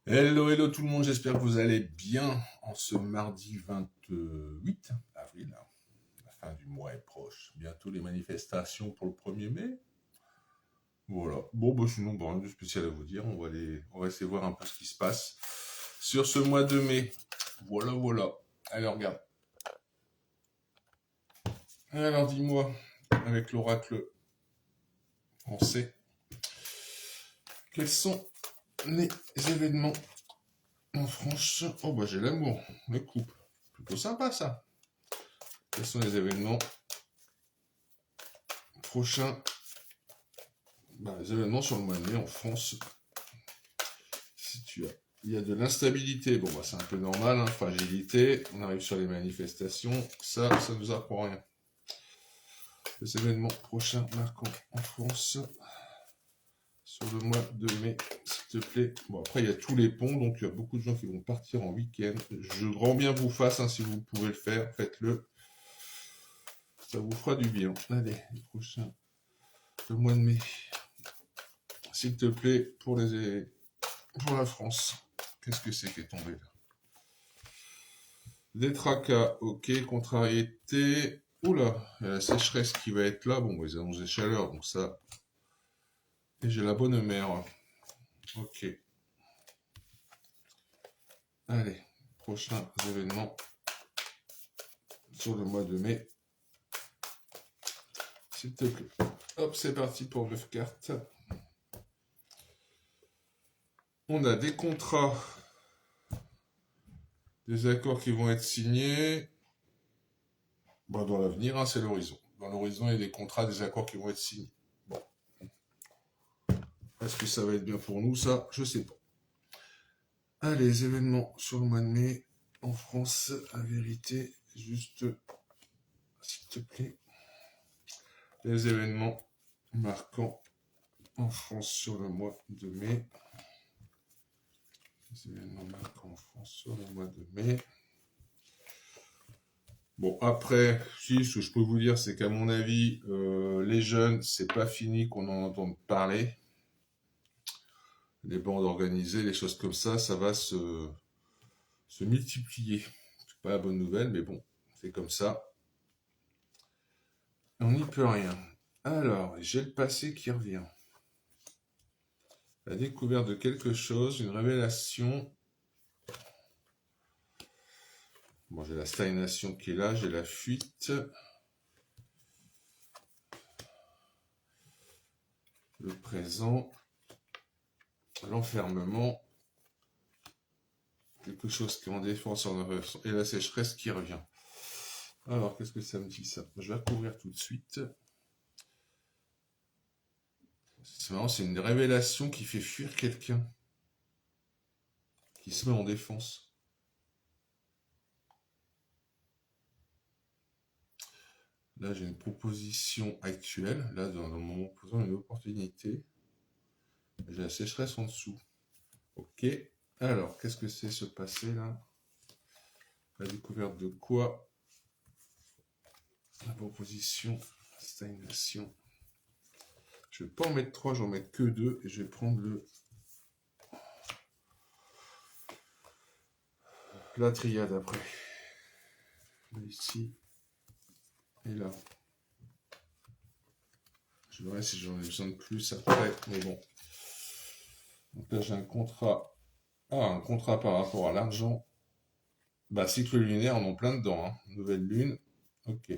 Hello, hello tout le monde, j'espère que vous allez bien en ce mardi 28 avril. La fin du mois est proche. Bientôt les manifestations pour le 1er mai. Voilà. Bon, bah sinon, bon, rien de spécial à vous dire. On va essayer de voir un peu ce qui se passe sur ce mois de mai. Voilà, voilà. Allez, regarde. Alors, dis-moi, avec l'oracle français, quels sont les événements en France? Oh, bah j'ai l'amour, le couple. Plutôt sympa ça. Quels sont les événements prochains? Les événements sur le mois de mai en France, il y a de l'instabilité. Bon, c'est un peu normal, hein, fragilité. On arrive sur les manifestations. Ça nous apprend rien. Les événements prochains marquants en France sur le mois de mai, s'il te plaît. Bon, après, il y a tous les ponts, donc il y a beaucoup de gens qui vont partir en week-end. Je grand bien vous fasse, hein, si vous pouvez le faire, faites-le. Ça vous fera du bien. Allez, les prochains, le mois de mai. S'il te plaît, pour la France. Qu'est-ce que c'est qui est tombé là? Des tracas, ok, contrariété. Oula, il y a la sécheresse qui va être là. Bon, ils annoncent des chaleurs, donc ça. Et j'ai la bonne mère. Ok. Allez, prochain événement sur le mois de mai. S'il te plaît. Hop, c'est parti pour 9 cartes. On a des contrats, des accords qui vont être signés. Bon, dans l'avenir, hein, c'est l'horizon. Dans l'horizon, il y a des contrats, des accords qui vont être signés. Bon. Est-ce que ça va être bien pour nous, ça? Je sais pas. Allez, les événements sur le mois de mai en France, la vérité, juste, s'il te plaît. Les événements marquants en France sur le mois de mai. Les événements marquants en France sur le mois de mai. Bon, après, si, ce que je peux vous dire, c'est qu'à mon avis, les jeunes, c'est pas fini qu'on en entende parler. Les bandes organisées, les choses comme ça va se multiplier. C'est pas la bonne nouvelle, mais bon, c'est comme ça. On n'y peut rien. Alors, j'ai le passé qui revient. La découverte de quelque chose, une révélation. Bon, j'ai la stagnation qui est là, j'ai la fuite. Le présent. L'enfermement. Quelque chose qui est en défense et la sécheresse qui revient. Alors, qu'est-ce que ça me dit ça? Je vais couvrir tout de suite. C'est marrant, c'est une révélation qui fait fuir quelqu'un. Qui se met en défense. Là, j'ai une proposition actuelle. Là, dans le moment présent, une opportunité. J'ai la sécheresse en dessous. Ok. Alors, qu'est-ce que c'est ce passé là? La découverte de quoi? La proposition, stagnation. Je ne vais pas en mettre 3, je vais en mettre que 2 et je vais prendre la triade après. Là, ici et là. Je verrai si j'en ai besoin de plus après, mais bon. Donc là, j'ai un contrat. Ah, un contrat par rapport à l'argent. Cycle lunaire, on en plein dedans. Hein. Nouvelle lune. Ok.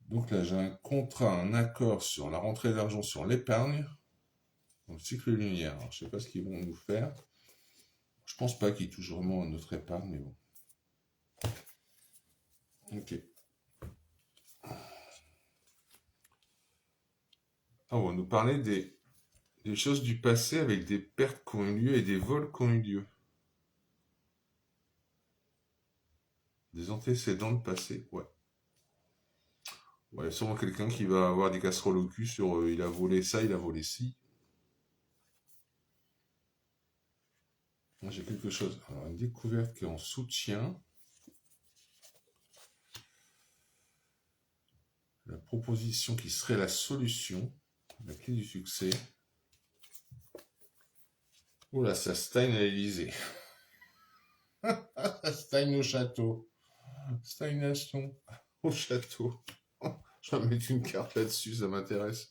Donc là, j'ai un contrat, un accord sur la rentrée d'argent sur l'épargne. Donc cycle lunaire. Alors, je ne sais pas ce qu'ils vont nous faire. Je pense pas qu'ils touchent vraiment à notre épargne, mais bon. Ok. Ah, on va nous parler des choses du passé avec des pertes qui ont eu lieu et des vols qui ont eu lieu. Des antécédents de passé, ouais. Ouais, sûrement quelqu'un qui va avoir des casseroles au cul sur il a volé ça, il a volé ci. Moi, j'ai quelque chose. Alors, une découverte qui est en soutien. La proposition qui serait la solution. La clé du succès. Oula, ça stagne à l'Elysée. Ça stagne au château. Stagnation au château. Je vais mettre une carte là-dessus, ça m'intéresse.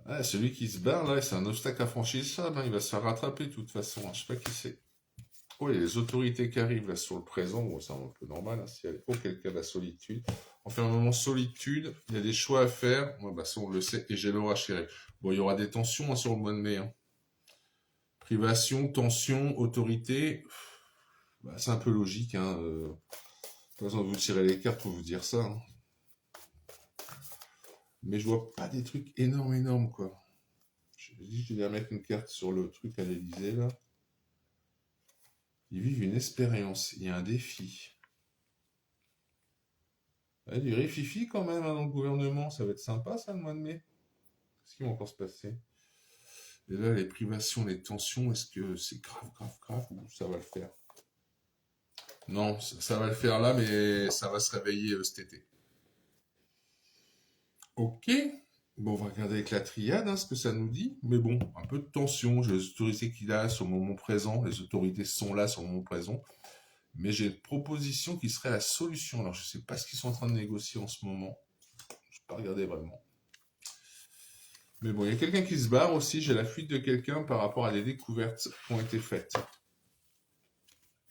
Ah, celui qui se barre là, c'est un obstacle à franchir ça, ben, il va se faire rattraper de toute façon. Je sais pas qui c'est. Oh, il y a les autorités qui arrivent là sur le présent. Bon, c'est un peu normal. Hein, si elle... Oh, quelqu'un de la solitude. On fait un moment solitude. Il y a des choix à faire. Ouais, bah, ça, on le sait. Et j'ai l'orage chéri. Bon, il y aura des tensions hein, sur le mois de mai. Hein. Privation, tension, autorité. Bah, c'est un peu logique. Hein. Pas besoin de vous tirer les cartes pour vous dire ça. Hein. Mais je vois pas des trucs énormes, quoi. Je dis, je vais mettre une carte sur le truc à l'Elysée, là. Ils vivent une expérience. Il y a un défi. Il y a du rififi quand même hein, dans le gouvernement. Ça va être sympa, ça, le mois de mai. Qu'est-ce qui va encore se passer? Et là, les privations, les tensions, est-ce que c'est grave ou ça va le faire? Non, ça va le faire là, mais ça va se réveiller cet été. Ok. Bon, on va regarder avec la triade hein, ce que ça nous dit. Mais bon, un peu de tension. J'ai les autorités qu'il a sur le moment présent. Les autorités sont là sur le moment présent. Mais j'ai une proposition qui serait la solution. Alors, je ne sais pas ce qu'ils sont en train de négocier en ce moment. Je n'ai pas regardé vraiment. Mais bon, il y a quelqu'un qui se barre aussi. J'ai la fuite de quelqu'un par rapport à des découvertes qui ont été faites.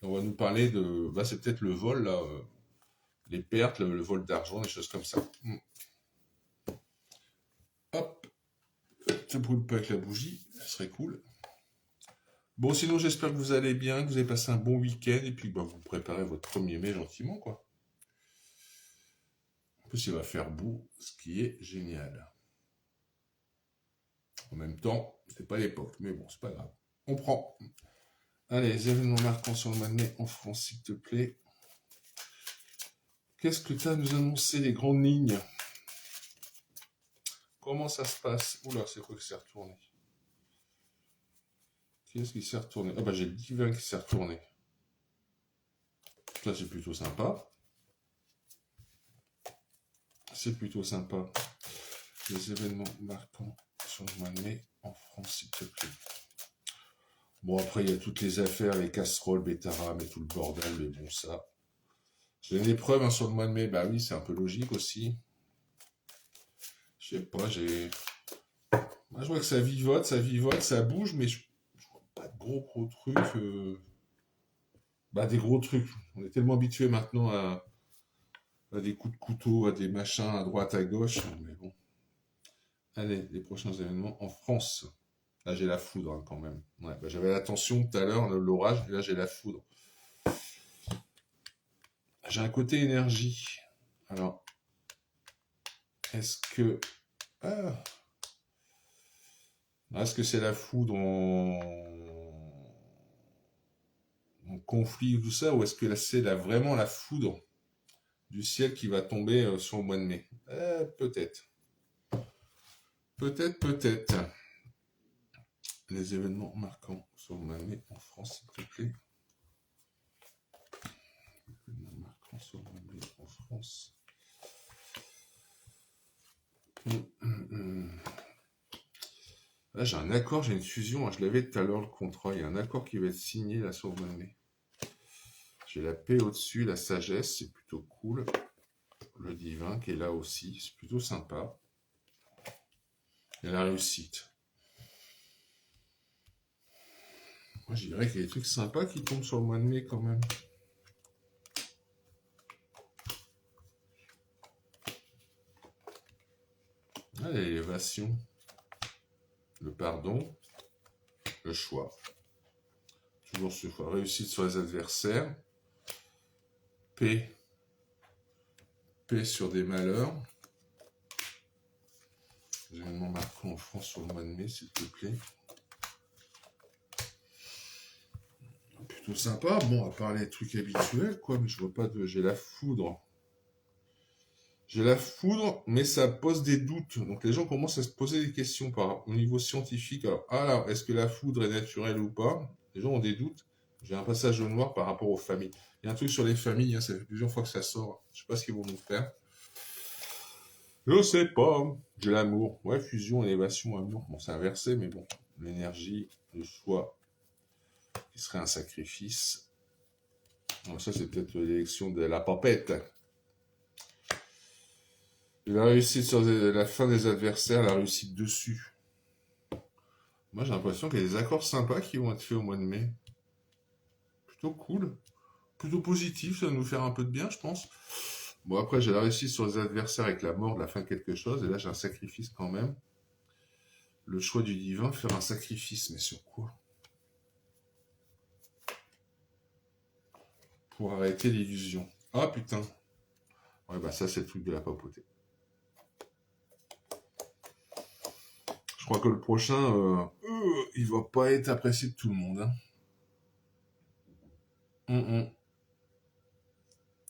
Et on va nous parler de... Bah, c'est peut-être le vol, là. Les pertes, le vol d'argent, des choses comme ça. Hop. Ça brûle pas avec la bougie. Ça serait cool. Bon, sinon, j'espère que vous allez bien, que vous avez passé un bon week-end. Et puis, bah, vous préparez votre 1er mai gentiment, quoi. En plus, il va faire beau, ce qui est génial. En même temps, c'est pas l'époque, mais bon, c'est pas grave. On prend. Allez, les événements marquants sur le mois de mai en France, s'il te plaît. Qu'est-ce que tu as à nous annoncer, les grandes lignes? Comment ça se passe? Oula, c'est quoi qui s'est retourné? Qu'est-ce qui s'est retourné? Ah bah j'ai le divin qui s'est retourné. Ça c'est plutôt sympa. C'est plutôt sympa. Les événements marquants sur le mois de mai en France, s'il te plaît. Bon, après, il y a toutes les affaires, les casseroles, Bétaram et tout le bordel, mais bon, ça. J'ai une épreuve hein, sur le mois de mai, bah oui, c'est un peu logique aussi. Je sais pas, j'ai. Moi, je vois que ça vivote, ça bouge, mais je vois pas de gros trucs. Bah, des gros trucs. On est tellement habitué maintenant à des coups de couteau, à des machins à droite, à gauche, mais bon. Allez, les prochains événements en France. Là, j'ai la foudre hein, quand même. Ouais, bah, j'avais la tension tout à l'heure, l'orage, et là, j'ai la foudre. J'ai un côté énergie. Alors, est-ce que... Ah, est-ce que c'est la foudre en conflit ou tout ça, ou est-ce que c'est vraiment la foudre du ciel qui va tomber sur le mois de mai? Peut-être. Peut-être. Les événements marquants sur le mois de mai en France, s'il te plaît. Événements marquants sur le mois de mai en France. Là, j'ai un accord, j'ai une fusion. Je l'avais tout à l'heure, le contrat. Il y a un accord qui va être signé là sur le mois de mai. J'ai la paix au-dessus, la sagesse, c'est plutôt cool. Le divin qui est là aussi, c'est plutôt sympa. Et la réussite. Moi, je dirais qu'il y a des trucs sympas qui tombent sur le mois de mai quand même. Ah, l'élévation. Le pardon. Le choix. Toujours ce choix. Réussite sur les adversaires. Paix. Paix sur des malheurs. Événements marquants en France sur le mois de mai, s'il te plaît. Plutôt sympa. Bon, à part les trucs habituels, quoi, mais je vois pas de... J'ai la foudre. J'ai la foudre, mais ça pose des doutes. Donc les gens commencent à se poser des questions au niveau scientifique. Alors, est-ce que la foudre est naturelle ou pas? Les gens ont des doutes. J'ai un passage au noir par rapport aux familles. Il y a un truc sur les familles, hein, ça fait plusieurs fois que ça sort. Je sais pas ce qu'ils vont nous faire. Je sais pas. De l'amour. Ouais, fusion, élévation, amour. Bon, c'est inversé, mais bon. L'énergie, le choix, qui serait un sacrifice. Bon, ça, c'est peut-être l'élection de la papette. La réussite sur la fin des adversaires, la réussite dessus. Moi, j'ai l'impression qu'il y a des accords sympas qui vont être faits au mois de mai. Plutôt cool. Plutôt positif, ça va nous faire un peu de bien, je pense. Bon, après, j'ai la réussite sur les adversaires avec la mort de la fin de quelque chose. Et là, j'ai un sacrifice quand même. Le choix du divin, faire un sacrifice. Mais sur quoi? Pour arrêter l'illusion. Ah, putain. Ouais, bah ça, c'est le truc de la papauté. Je crois que le prochain, il va pas être apprécié de tout le monde. Hein.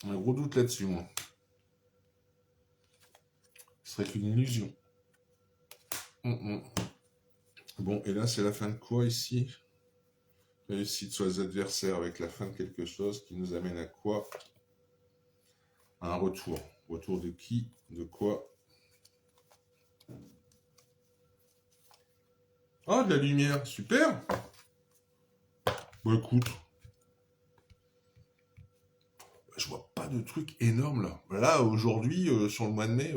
Un gros doute là-dessus, moi. Ce serait qu'une illusion. Bon, et là, c'est la fin de quoi ici? Réussite sur les adversaires avec la fin de quelque chose qui nous amène à quoi? À un retour. Retour de qui? De quoi? Ah, de la lumière, super! Bon, écoute, je vois pas de truc énorme là. Là, aujourd'hui, sur le mois de mai,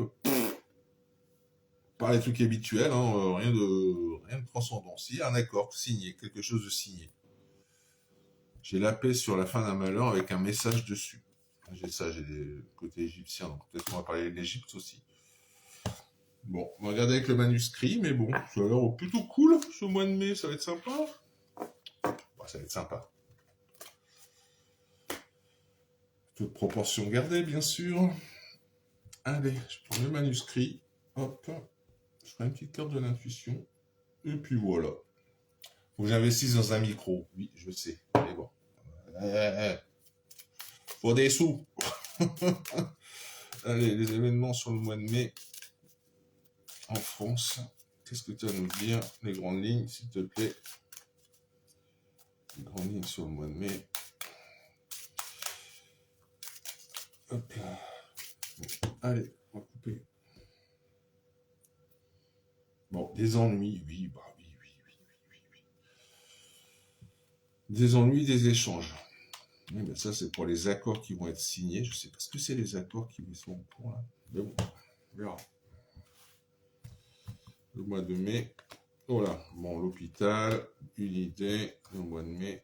pas les trucs habituels, hein, rien de transcendant. Si, un accord signé, quelque chose de signé. J'ai la paix sur la fin d'un malheur avec un message dessus. J'ai ça, j'ai des côtés égyptiens, donc peut-être qu'on va parler de l'Égypte aussi. Bon, on va regarder avec le manuscrit, mais bon, ça a l'air plutôt cool ce mois de mai, ça va être sympa. Bon, ça va être sympa. Toute proportion gardée, bien sûr. Allez, je prends le manuscrit. Hop, je ferai une petite carte de l'intuition. Et puis voilà. Faut que j'investisse dans un micro. Oui, je sais. Mais bon. Faut des sous. Allez, les événements sur le mois de mai en France. Qu'est-ce que tu as à nous dire? Les grandes lignes, s'il te plaît. Les grandes lignes sur le mois de mai. Hop là. Bon, allez, on va couper. Bon, des ennuis, oui, bah oui. Des ennuis, des échanges. Oui, ben ça, c'est pour les accords qui vont être signés. Je sais pas ce que c'est les accords qui sont en cours là. Mais bon, on verra. Le mois de mai. Voilà. Bon, l'hôpital, une idée. Le mois de mai.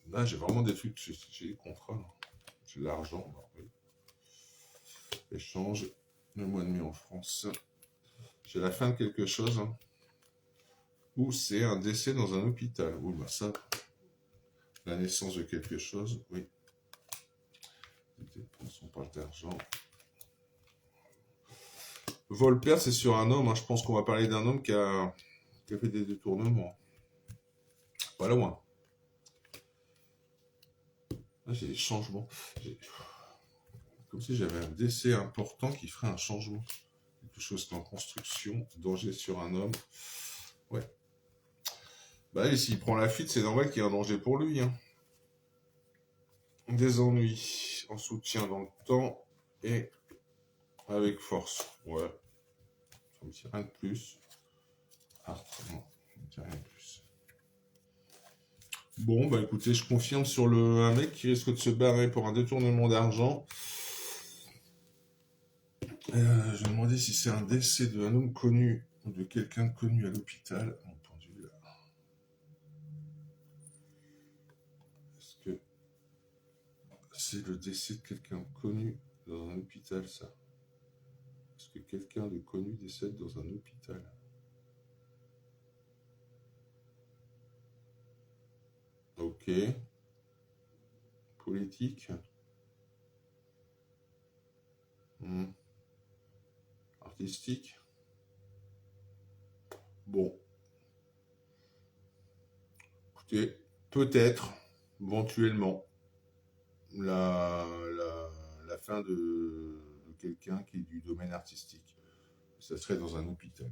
Là, j'ai vraiment des trucs. J'ai des contrats. J'ai de l'argent. Bah, oui. Échange. Le mois de mai en France. J'ai la fin de quelque chose. Hein, ou c'est un décès dans un hôpital. Oui, bah ça. La naissance de quelque chose. Oui. Des dépenses, on parle d'argent. Vol-perte, c'est sur un homme. Hein. Je pense qu'on va parler d'un homme qui a fait des détournements. Pas loin. Là, j'ai des changements. Comme si j'avais un décès important qui ferait un changement. Quelque chose qui est en construction. Danger sur un homme. Ouais. Bah, et s'il prend la fuite, c'est normal qu'il y ait un danger pour lui. Hein. Des ennuis en soutien dans le temps et avec force. Ouais. Ça me dit rien de plus. Ah, non. Ça me dit rien de plus. Bon, bah écoutez, je confirme sur un mec qui risque de se barrer pour un détournement d'argent. Je vais demander si c'est un décès d'un homme connu ou de quelqu'un de connu à l'hôpital. Mon pendule. Est-ce que c'est le décès de quelqu'un de connu dans un hôpital, ça? Est-ce que quelqu'un de connu décède dans un hôpital? Ok. Politique. Artistique. Bon. Écoutez, peut-être, éventuellement, la fin de quelqu'un qui est du domaine artistique. Ça serait dans un hôpital.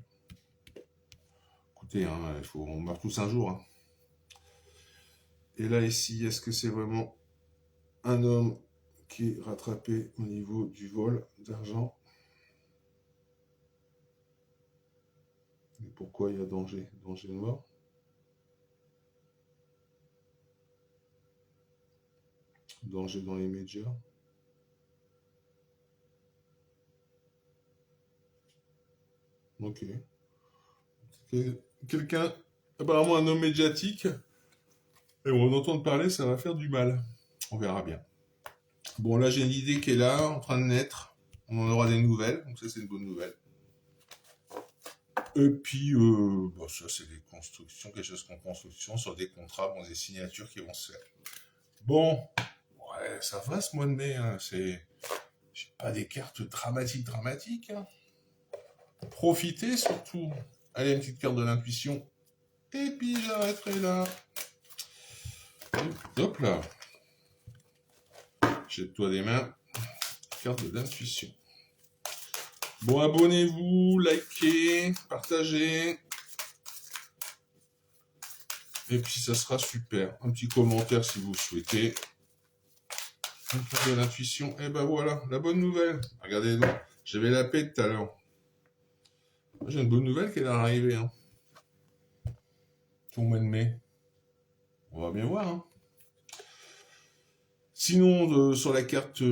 Écoutez, hein, on meurt tous un jour. Hein. Et là, ici, est-ce que c'est vraiment un homme qui est rattrapé au niveau du vol d'argent? Mais pourquoi il y a danger? Danger de mort? Danger dans les médias? Ok. Quelqu'un, apparemment un homme médiatique, et on va en entendre parler, ça va faire du mal. On verra bien. Bon, là, j'ai une idée qui est là, en train de naître. On en aura des nouvelles, donc ça, c'est une bonne nouvelle. Et puis, bon, ça, c'est des constructions, quelque chose qu'en construction, sur des contrats, bon, des signatures qui vont se faire. Bon, ouais, ça va ce mois de mai, hein, c'est... J'ai pas des cartes dramatiques, hein. Profitez surtout. Allez, une petite carte de l'intuition. Et puis, j'arrêterai là. Hop là. Jette-toi des mains. Carte de l'intuition. Bon, abonnez-vous, likez, partagez. Et puis, ça sera super. Un petit commentaire si vous souhaitez. Une carte de l'intuition. Et ben voilà, la bonne nouvelle. Regardez donc. J'avais la paix tout à l'heure. J'ai une bonne nouvelle qui est arrivée. Hein. Pour le mois de mai. On va bien voir. Hein. Sinon, sur la carte,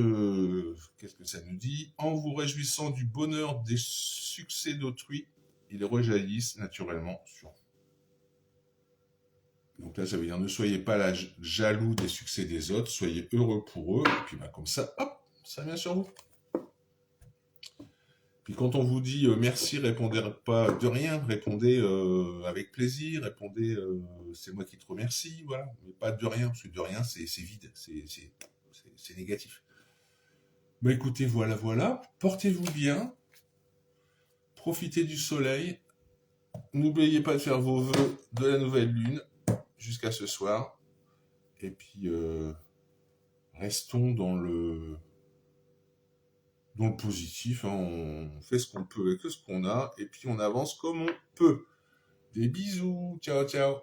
qu'est-ce que ça nous dit? En vous réjouissant du bonheur des succès d'autrui, ils rejaillissent naturellement sur vous. Donc là, ça veut dire ne soyez pas là jaloux des succès des autres, soyez heureux pour eux, et puis bah, comme ça, hop, ça vient sur vous. Puis quand on vous dit merci, répondez pas de rien, répondez avec plaisir, répondez c'est moi qui te remercie, voilà, mais pas de rien, parce que de rien, c'est vide, c'est négatif. Bah écoutez, voilà, portez-vous bien, profitez du soleil, n'oubliez pas de faire vos vœux de la nouvelle lune jusqu'à ce soir, et puis restons dans le positif, hein. On fait ce qu'on peut avec ce qu'on a, et puis on avance comme on peut. Des bisous, ciao ciao.